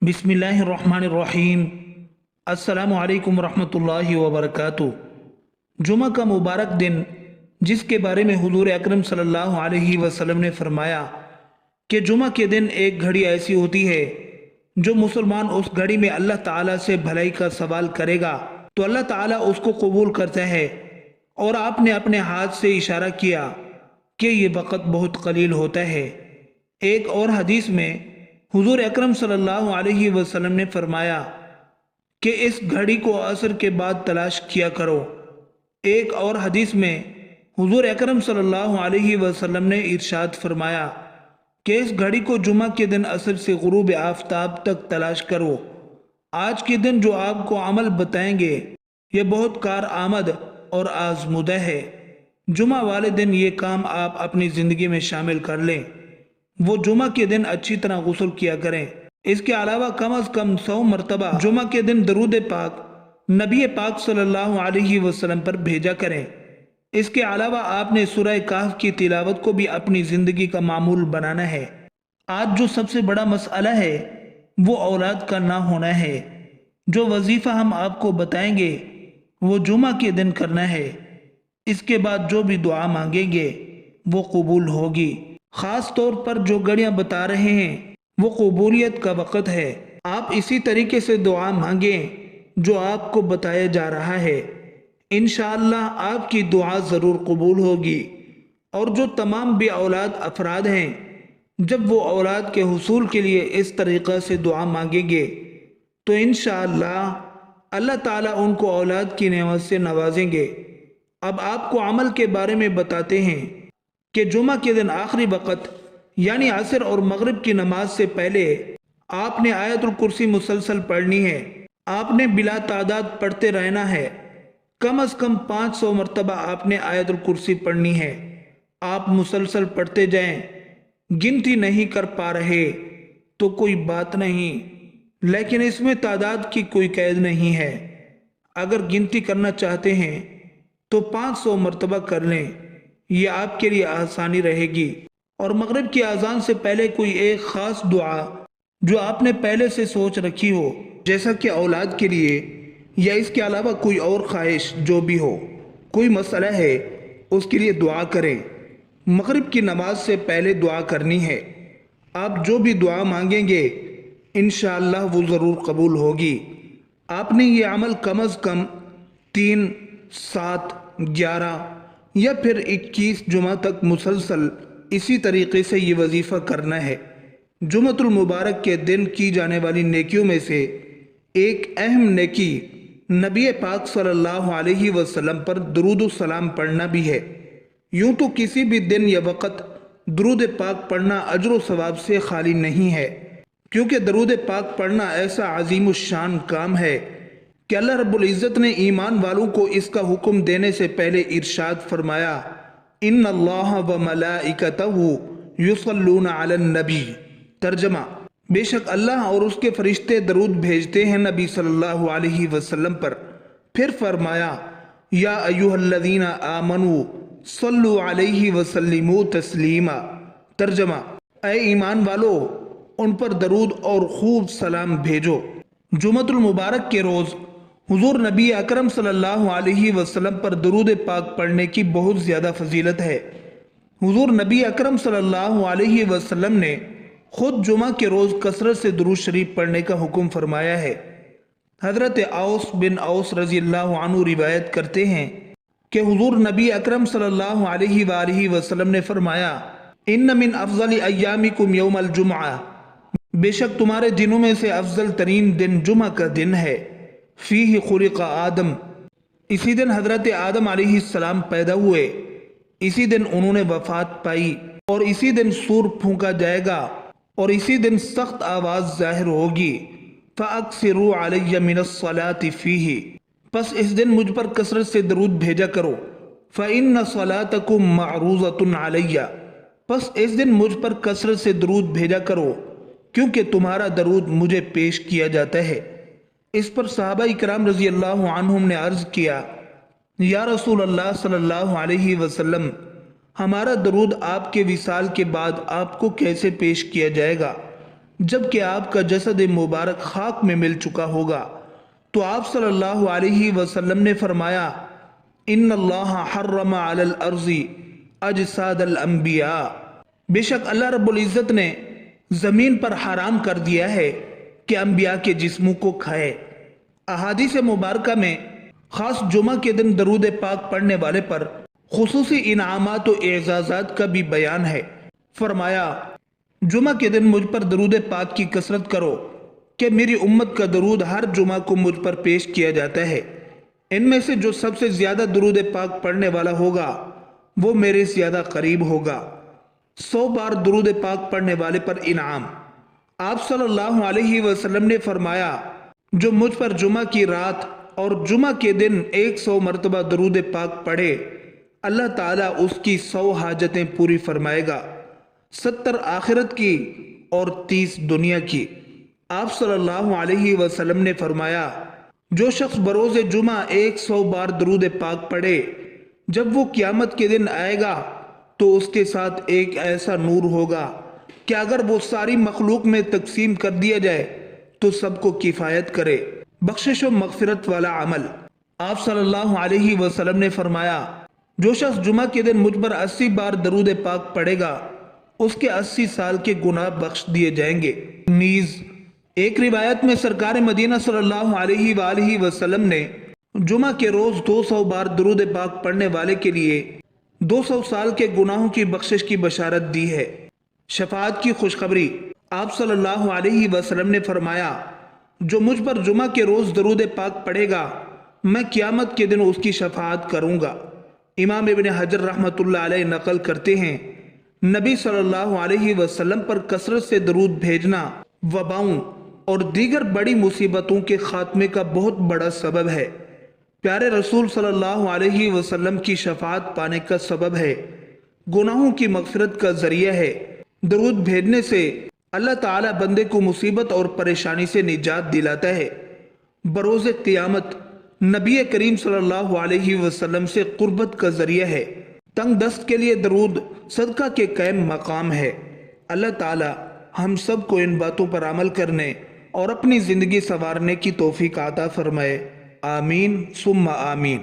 बिस्मिल्लाहिर्रहमानिर्रहीम। अस्सलामु अलैकुम रहमतुल्लाहि व बरकातुहू। जुमा का मुबारक दिन, जिसके बारे में हुजूर अकरम सल्लल्लाहु अलैहि वसल्लम ने फरमाया कि जुमा के दिन एक घड़ी ऐसी होती है जो मुसलमान उस घड़ी में अल्लाह ताला से भलाई का सवाल करेगा तो अल्लाह ताला उसको कबूल करता है। और आपने अपने हाथ से इशारा किया कि ये वक़्त बहुत कलील होता है। एक और हदीस में हुजूर अकरम सल्लल्लाहु अलैहि वसल्लम ने फरमाया कि इस घड़ी को असर के बाद तलाश किया करो। एक और हदीस में हुजूर अकरम सल्लल्लाहु अलैहि वसल्लम ने इरशाद फरमाया कि इस घड़ी को जुमा के दिन असर से गुरूब आफताब तक तलाश करो। आज के दिन जो आपको अमल बताएंगे ये बहुत कार आमद और आजमुदा है। जुमा वाले दिन ये काम आप अपनी ज़िंदगी में शामिल कर लें। वो जुमा के दिन अच्छी तरह गुस्ल किया करें। इसके अलावा कम अज़ कम 100 मरतबा जुमा के दिन दरूद पाक नबी पाक सल्लल्लाहु अलैहि वसल्लम पर भेजा करें। इसके अलावा आपने सूरह कहफ की तिलावत को भी अपनी ज़िंदगी का मामूल बनाना है। आज जो सबसे बड़ा मसला है वो औलाद का ना होना है। जो वजीफ़ा हम आपको बताएंगे वो जुमा के दिन करना है। इसके बाद जो भी दुआ मांगेंगे वो कबूल होगी। ख़ास तौर पर जो घड़ियाँ बता रहे हैं वो कबूलियत का वक़्त है। आप इसी तरीके से दुआ मांगें जो आपको बताया जा रहा है। इंशाअल्लाह आपकी दुआ ज़रूर कबूल होगी। और जो तमाम बे औलाद अफराद हैं, जब वो औलाद के हुसूल के लिए इस तरीक़ा से दुआ मांगेंगे तो इंशाअल्लाह अल्लाह ताला उनको औलाद की नेमत से नवाजेंगे। अब आपको अमल के बारे में बताते हैं कि जुमा के दिन आखिरी वक़्त यानी असर और मगरिब की नमाज से पहले आपने आयतुल कुर्सी मुसलसल पढ़नी है। आपने बिला तादाद पढ़ते रहना है। कम अज़ कम 500 मरतबा आपने आयतुल कुर्सी पढ़नी है। आप मुसलसल पढ़ते जाएं। गिनती नहीं कर पा रहे तो कोई बात नहीं, लेकिन इसमें तादाद की कोई कैद नहीं है। अगर गिनती करना चाहते हैं तो 500 मरतबा कर लें, ये आपके लिए आसानी रहेगी। और मगरिब की अजान से पहले कोई एक ख़ास दुआ जो आपने पहले से सोच रखी हो, जैसा कि औलाद के लिए या इसके अलावा कोई और ख्वाहिश जो भी हो, कोई मसला है उसके लिए दुआ करें। मगरिब की नमाज से पहले दुआ करनी है। आप जो भी दुआ मांगेंगे इंशाअल्लाह वो ज़रूर कबूल होगी। आपने ये अमल कम अज़ कम 3, 7, 11 या फिर 21 जुमा तक मुसलसल इसी तरीके से ये वजीफ़ा करना है। जुमतुल मुबारक के दिन की जाने वाली नेकियों में से एक अहम नेकी नबी पाक सल्लल्लाहु अलैहि वसल्लम पर दुरूद सलाम पढ़ना भी है। यूं तो किसी भी दिन या वक़्त दुरूद पाक पढ़ना अजर व सवाब से खाली नहीं है, क्योंकि दुरूद पाक पढ़ना ऐसा अजीम शान काम है कि अल्लाह रब्बुल इज़्ज़त ने ईमान वालों को इसका हुक्म देने से पहले इरशाद फरमाया, इन्नल्लाह व मलाइकतहु युसल्लूना अलन नबी। तर्जमा, बेशक अल्लाह और उसके फरिश्ते दरूद भेजते हैं नबी सल्लल्लाहु अलैहि वसल्लम पर। फिर फरमाया, या अय्युहल्लज़ीना आमनू सल्लु अलैहि वसल्लिमू तस्लीमा। तर्जमा, ऐ ईमान वालो उन पर दरूद और खूब सलाम भेजो। जुमतुल मुबारक के रोज़ हुजूर नबी अकरम सल्लल्लाहु अलैहि वसल्लम पर दरूद पाक पढ़ने की बहुत ज़्यादा फजीलत है। हुजूर नबी अकरम सल्लल्लाहु अलैहि वसल्लम ने खुद जुमा के रोज़ कसरत से दुरूद शरीफ पढ़ने का हुक्म फरमाया है। हज़रत औस बिन औस रज़ियल्लाहु अन्हु रिवायत करते हैं कि हुजूर नबी अकरम सल्लल्लाहु अलैहि वसल्लम ने फरमाया, इन्न मिन अफ़ज़ली अय्यामिकुम यौमल जुमआ। बेशक तुम्हारे दिनों में से अफजल तरीन दिन जुमा का दिन है। फ़ीह खुलिक़ आदम, इसी दिन हज़रत आदम अलैहिस्सलाम पैदा हुए। इसी दिन उन्होंने वफ़ात पाई और इसी दिन सूर फूंका जाएगा और इसी दिन सख्त आवाज़ ज़ाहिर होगी। फ़अक्सिरू अलैया मिनस्सलाति फ़ीही, बस इस दिन मुझ पर कसरत से दरूद भेजा करो। फ़इन्न सलातकुम मअरूज़तुन अलैया, बस इस दिन मुझ पर कसरत से दरूद भेजा करो क्योंकि तुम्हारा दरूद मुझे पेश किया जाता है। इस पर सहाबा इकराम रज़ियल्लाहु अन्हुम ने अर्ज़ किया, या रसूल अल्लाह सल्लल्लाहु अलैहि वसल्लम, हमारा दरूद आपके विसाल के बाद आपको कैसे पेश किया जाएगा? جب کہ آپ کا جسد مبارک خاک میں مل چکا ہوگا تو آپ صلی اللہ علیہ وسلم نے فرمایا ان اللہ حرم علی الارض اجساد الانبیاء، بے شک اللہ رب العزت نے زمین پر حرام کر دیا ہے کہ انبیاء کے جسموں کو کھائے۔ احادیث مبارکہ میں خاص جمعہ کے دن درود پاک پڑھنے والے پر خصوصی انعامات و اعزازات کا بھی بیان ہے۔ فرمایا جمعہ کے دن مجھ پر درود پاک کی کثرت کرو کہ میری امت کا درود ہر جمعہ کو مجھ پر پیش کیا جاتا ہے، ان میں سے جو سب سے زیادہ درود پاک پڑھنے والا ہوگا وہ میرے زیادہ قریب ہوگا۔ 100 بار درود پاک پڑھنے والے پر انعام۔ آپ صلی اللہ علیہ وسلم نے فرمایا جو مجھ پر جمعہ کی رات اور جمعہ کے دن 100 مرتبہ درود پاک پڑھے اللہ تعالیٰ اس کی 100 حاجتیں پوری فرمائے گا، 70 آخرت کی اور 30 دنیا کی۔ آپ صلی اللہ علیہ وسلم نے فرمایا جو شخص بروز جمعہ 100 بار درود پاک پڑھے جب وہ قیامت کے دن آئے گا تو اس کے ساتھ ایک ایسا نور ہوگا کہ اگر وہ ساری مخلوق میں تقسیم کر دیا جائے تو سب کو کفایت کرے۔ بخشش و مغفرت والا عمل۔ آپ صلی اللہ علیہ وسلم نے فرمایا جو شخص جمعہ کے دن مجھ پر 80 بار درود پاک پڑھے گا اس کے 80 سال کے گناہ بخش دیے جائیں گے۔ نیز ایک روایت میں سرکار مدینہ صلی اللہ علیہ وآلہ وسلم نے جمعہ کے روز 200 بار درود پاک پڑھنے والے کے لیے 200 سال کے گناہوں کی بخشش کی بشارت دی ہے۔ شفاعت کی خوشخبری۔ آپ صلی اللہ علیہ وسلم نے فرمایا جو مجھ پر جمعہ کے روز درود پاک پڑھے گا میں قیامت کے دن اس کی شفاعت کروں گا۔ امام ابن حجر رحمۃ اللہ علیہ نقل کرتے ہیں نبی صلی اللہ علیہ وسلم پر کثرت سے درود بھیجنا وباؤں اور دیگر بڑی مصیبتوں کے خاتمے کا بہت بڑا سبب ہے۔ پیارے رسول صلی اللہ علیہ وسلم کی شفاعت پانے کا سبب ہے، گناہوں کی مغفرت کا ذریعہ ہے۔ درود بھیجنے سے اللہ تعالیٰ بندے کو مصیبت اور پریشانی سے نجات دلاتا ہے۔ بروز قیامت نبی کریم صلی اللہ علیہ وسلم سے قربت کا ذریعہ ہے۔ تنگ دست کے لیے درود صدقہ کے قائم مقام ہے۔ اللہ تعالیٰ ہم سب کو ان باتوں پر عمل کرنے اور اپنی زندگی سنوارنے کی توفیق عطا فرمائے۔ آمین ثم آمین۔